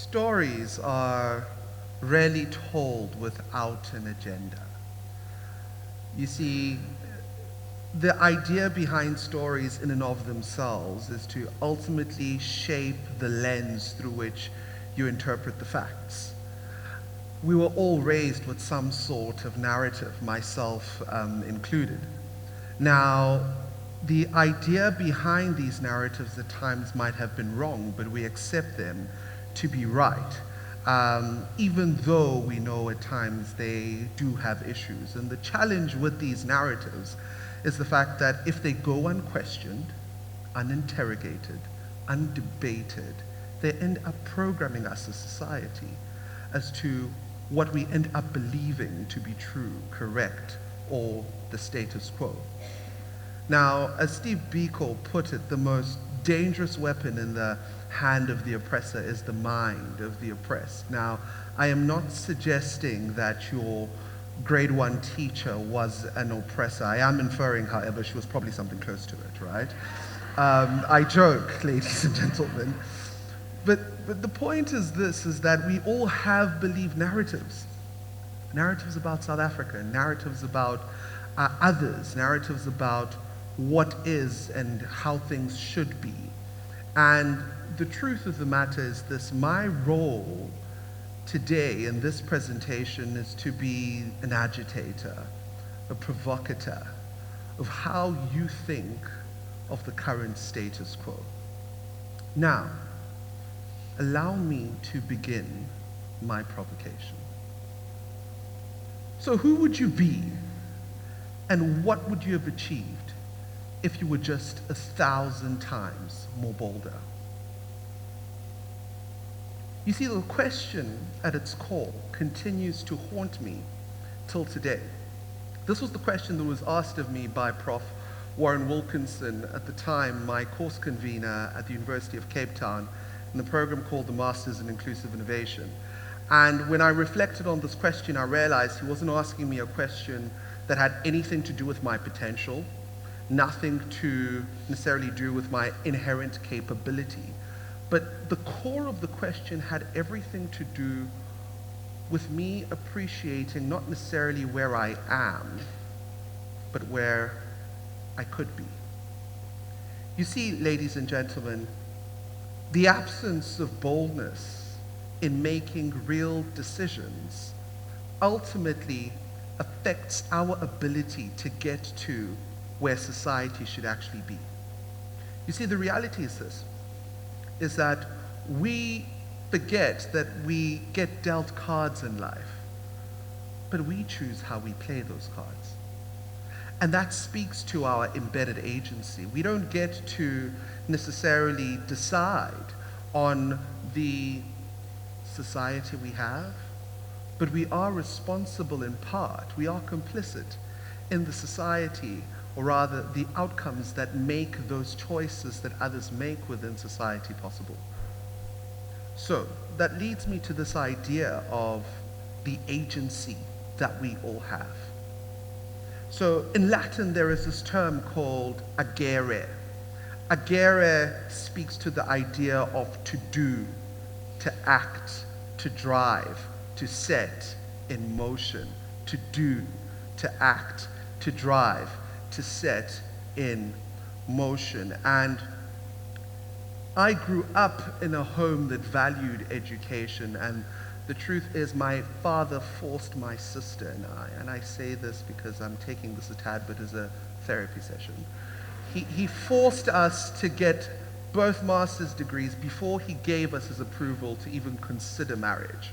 Stories are rarely told without an agenda. You see, the idea behind stories in and of themselves is to ultimately shape the lens through which you interpret the facts. We were all raised with some sort of narrative, myself included. Now, the idea behind these narratives at times might have been wrong, but we accept them to be right, even though we know at times they do have issues. And the challenge with these narratives is the fact that if they go unquestioned, uninterrogated, undebated, they end up programming us as society as to what we end up believing to be true, correct, or the status quo. Now, as Steve Biko put it, the most dangerous weapon in the hand of the oppressor is the mind of the oppressed. Now, I am not suggesting that your grade 1 teacher was an oppressor. I am inferring, however, she was probably something close to it, right? I joke, ladies and gentlemen. But the point is this, is that we all have believed narratives. Narratives about South Africa, narratives about others, narratives about what is and how things should be. And the truth of the matter is this: my role today in this presentation is to be an agitator, a provocateur of how you think of the current status quo. Now, allow me to begin my provocation. So who would you be, and what would you have achieved if you were just 1,000 times more bolder? You see, the question at its core continues to haunt me till today. This was the question that was asked of me by Prof. Warren Wilkinson, at the time my course convener at the University of Cape Town, in the program called the Masters in Inclusive Innovation. And when I reflected on this question, I realized he wasn't asking me a question that had anything to do with my potential, nothing to necessarily do with my inherent capability. But the core of the question had everything to do with me appreciating not necessarily where I am, but where I could be. You see, ladies and gentlemen, the absence of boldness in making real decisions ultimately affects our ability to get to where society should actually be. You see, the reality is this, is that we forget that we get dealt cards in life, but we choose how we play those cards. And that speaks to our embedded agency. We don't get to necessarily decide on the society we have, but we are responsible in part, we are complicit in the society, or rather the outcomes that make those choices that others make within society possible. So that leads me to this idea of the agency that we all have. So in Latin, there is this term called agere. Agere speaks to the idea of to do, to act, to drive, to set in motion, to do, to act, to drive, to set in motion. And I grew up in a home that valued education, and the truth is my father forced my sister and I say this because I'm taking this a tad bit as a therapy session. He forced us to get both master's degrees before he gave us his approval to even consider marriage.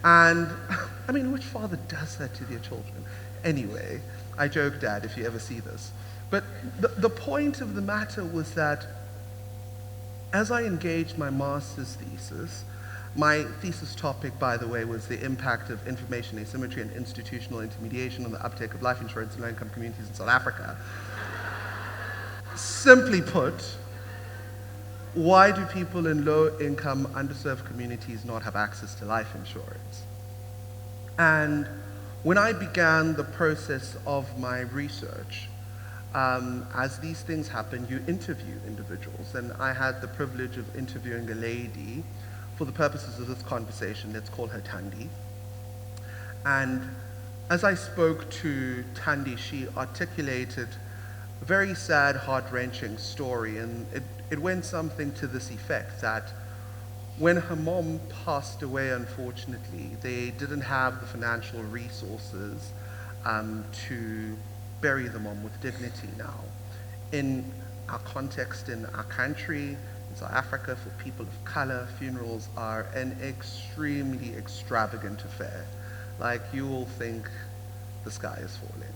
And I mean, which father does that to their children? Anyway, I joke, Dad, if you ever see this. But the point of the matter was that as I engaged my master's thesis, my thesis topic, by the way, was the impact of information asymmetry and institutional intermediation on the uptake of life insurance in low-income communities in South Africa. Simply put, why do people in low-income, underserved communities not have access to life insurance? And when I began the process of my research, as these things happen, you interview individuals. And I had the privilege of interviewing a lady for the purposes of this conversation, let's call her Thandi. And as I spoke to Thandi, she articulated a very sad, heart-wrenching story, and it went something to this effect, that when her mom passed away, unfortunately, they didn't have the financial resources to bury the mom with dignity now. In our context, in our country, in South Africa, for people of color, funerals are an extremely extravagant affair. Like, you will think the sky is falling.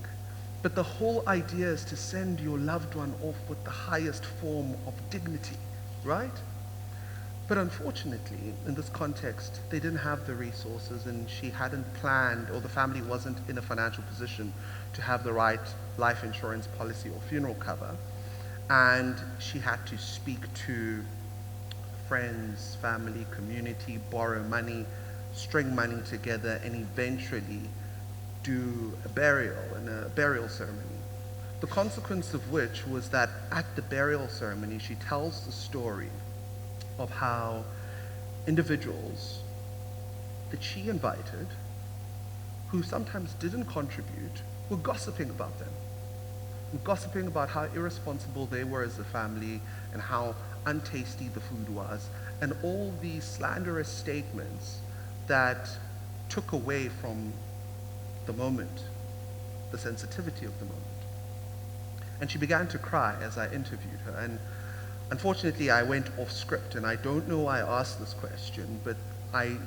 But the whole idea is to send your loved one off with the highest form of dignity, right? But unfortunately, in this context, they didn't have the resources, and she hadn't planned, or the family wasn't in a financial position to have the right life insurance policy or funeral cover. And she had to speak to friends, family, community, borrow money, string money together, and eventually do a burial and a burial ceremony. The consequence of which was that at the burial ceremony, she tells the story of how individuals that she invited, who sometimes didn't contribute, were gossiping about them. And gossiping about how irresponsible they were as a family and how untasty the food was, and all these slanderous statements that took away from the moment, the sensitivity of the moment. And she began to cry as I interviewed her. And unfortunately, I went off script, and I don't know why I asked this question, but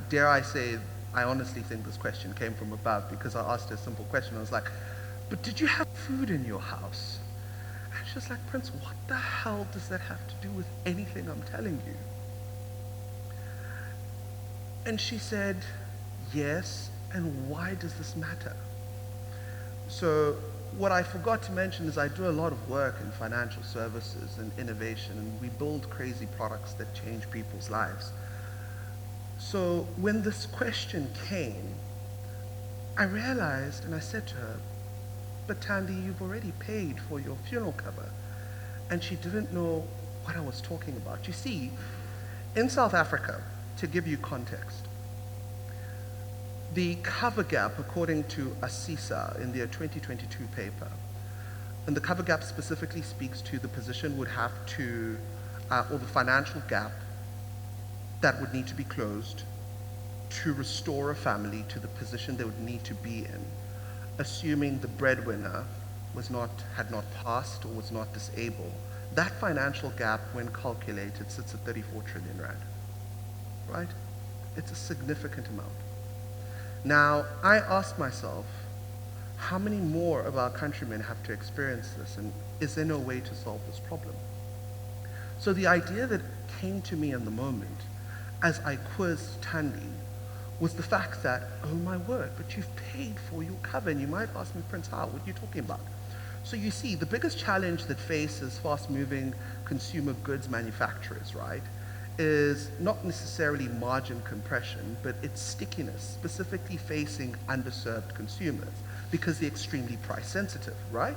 dare I say, I honestly think this question came from above, because I asked her a simple question. I was like, but did you have food in your house? And she was like, Prince, what the hell does that have to do with anything I'm telling you? And she said, yes, and why does this matter? So what I forgot to mention is I do a lot of work in financial services and innovation, and we build crazy products that change people's lives. So when this question came, I realized, and I said to her, but Thandi, you've already paid for your funeral cover. And she didn't know what I was talking about. You see, in South Africa, to give you context, the cover gap, according to ASISA in their 2022 paper, and the cover gap specifically speaks to the position would have to, or the financial gap that would need to be closed to restore a family to the position they would need to be in, assuming the breadwinner had not passed or was not disabled. That financial gap, when calculated, sits at 34 trillion rand, right? It's a significant amount. Now, I asked myself, how many more of our countrymen have to experience this, and is there no way to solve this problem? So the idea that came to me in the moment, as I quizzed Thandi, was the fact that, oh my word, but you've paid for your cover. And you might ask me, Prince, how? What are you talking about? So you see, the biggest challenge that faces fast-moving consumer goods manufacturers, right, is not necessarily margin compression, but its stickiness, specifically facing underserved consumers, because they're extremely price sensitive, right?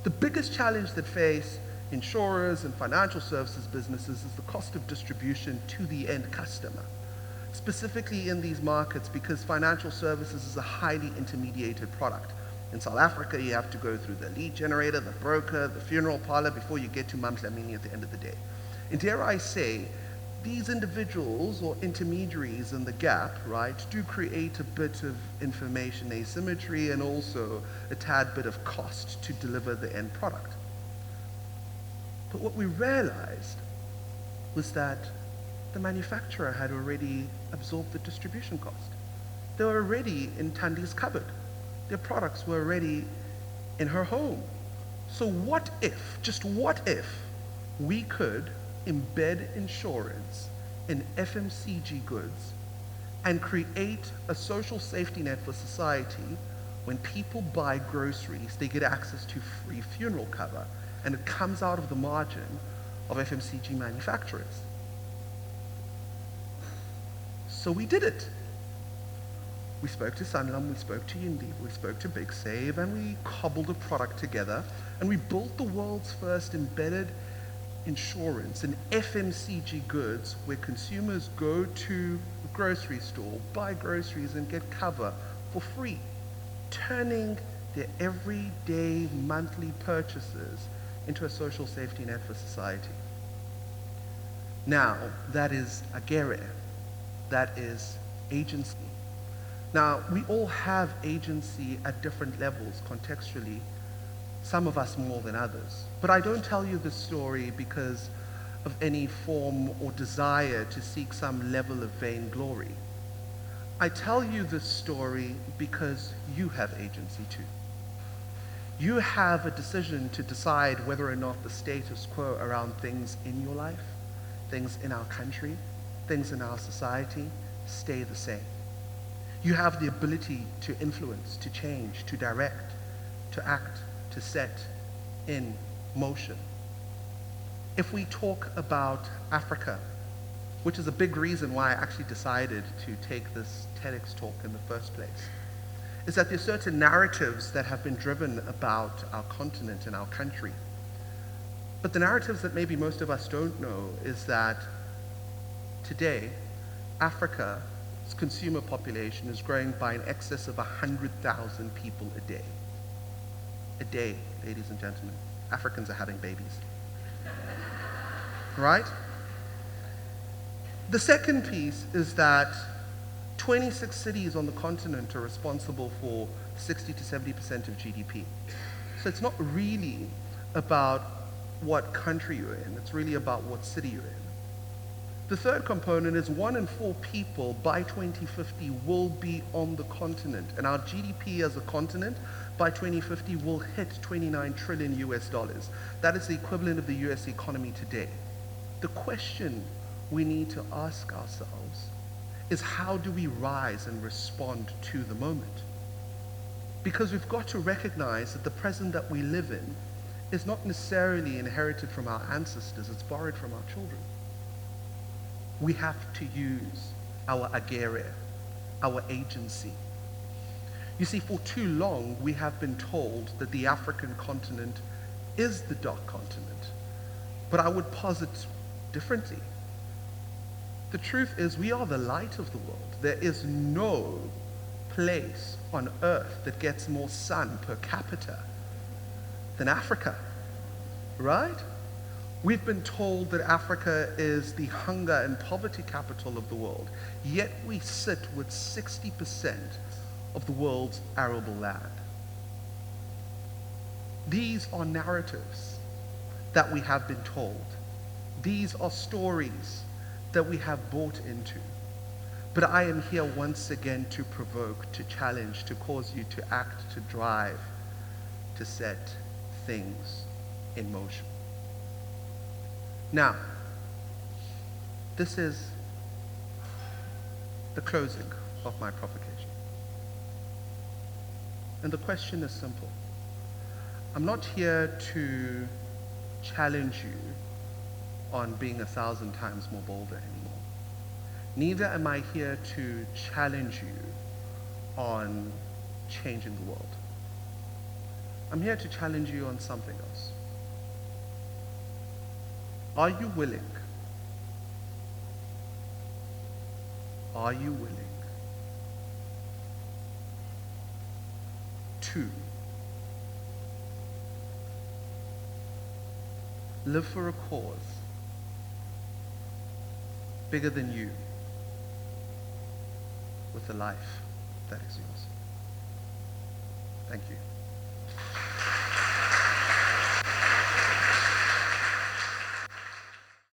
The biggest challenge that face insurers and financial services businesses is the cost of distribution to the end customer, specifically in these markets, because financial services is a highly intermediated product. In South Africa, you have to go through the lead generator, the broker, the funeral parlor before you get to Mam Dlamini at the end of the day. And dare I say, these individuals or intermediaries in the gap, right, do create a bit of information asymmetry and also a tad bit of cost to deliver the end product. But what we realized was that the manufacturer had already absorbed the distribution cost. They were already in Thandi's cupboard. Their products were already in her home. So what if, just what if, we could embed insurance in FMCG goods and create a social safety net for society? When people buy groceries, they get access to free funeral cover, and it comes out of the margin of FMCG manufacturers. So we did it. We spoke to Sanlam, we spoke to Yindi, we spoke to Big Save, and we cobbled a product together, and we built the world's first embedded insurance and FMCG goods where consumers go to the grocery store, buy groceries, and get cover for free, turning their everyday monthly purchases into a social safety net for society. Now, that is agere. That is agency. Now, we all have agency at different levels contextually, some of us more than others. But I don't tell you this story because of any form or desire to seek some level of vainglory. I tell you this story because you have agency too. You have a decision to decide whether or not the status quo around things in your life, things in our country, things in our society stay the same. You have the ability to influence, to change, to direct, to act, to set in motion. If we talk about Africa, which is a big reason why I actually decided to take this TEDx talk in the first place, is that there are certain narratives that have been driven about our continent and our country. But the narratives that maybe most of us don't know is that today, Africa's consumer population is growing by in excess of 100,000 people a day. A day, ladies and gentlemen. Africans are having babies. Right? The second piece is that 26 cities on the continent are responsible for 60 to 70% of GDP. So it's not really about what country you're in, it's really about what city you're in. The third component is 1 in 4 people by 2050 will be on the continent, and our GDP as a continent by 2050 will hit 29 trillion US dollars. That is the equivalent of the US economy today. The question we need to ask ourselves is, how do we rise and respond to the moment? Because we've got to recognize that the present that we live in is not necessarily inherited from our ancestors, it's borrowed from our children. We have to use our agere, our agency. You see, for too long, we have been told that the African continent is the dark continent. But I would posit differently. The truth is, we are the light of the world. There is no place on earth that gets more sun per capita than Africa, right? We've been told that Africa is the hunger and poverty capital of the world, yet we sit with 60% of the world's arable land. These are narratives that we have been told. These are stories that we have bought into. But I am here once again to provoke, to challenge, to cause you to act, to drive, to set things in motion. Now, this is the closing of my provocation. And the question is simple. I'm not here to challenge you on being 1,000 times more bolder anymore. Neither am I here to challenge you on changing the world. I'm here to challenge you on something else. Are you willing? Are you willing to live for a cause bigger than you with a life that is yours? Thank you.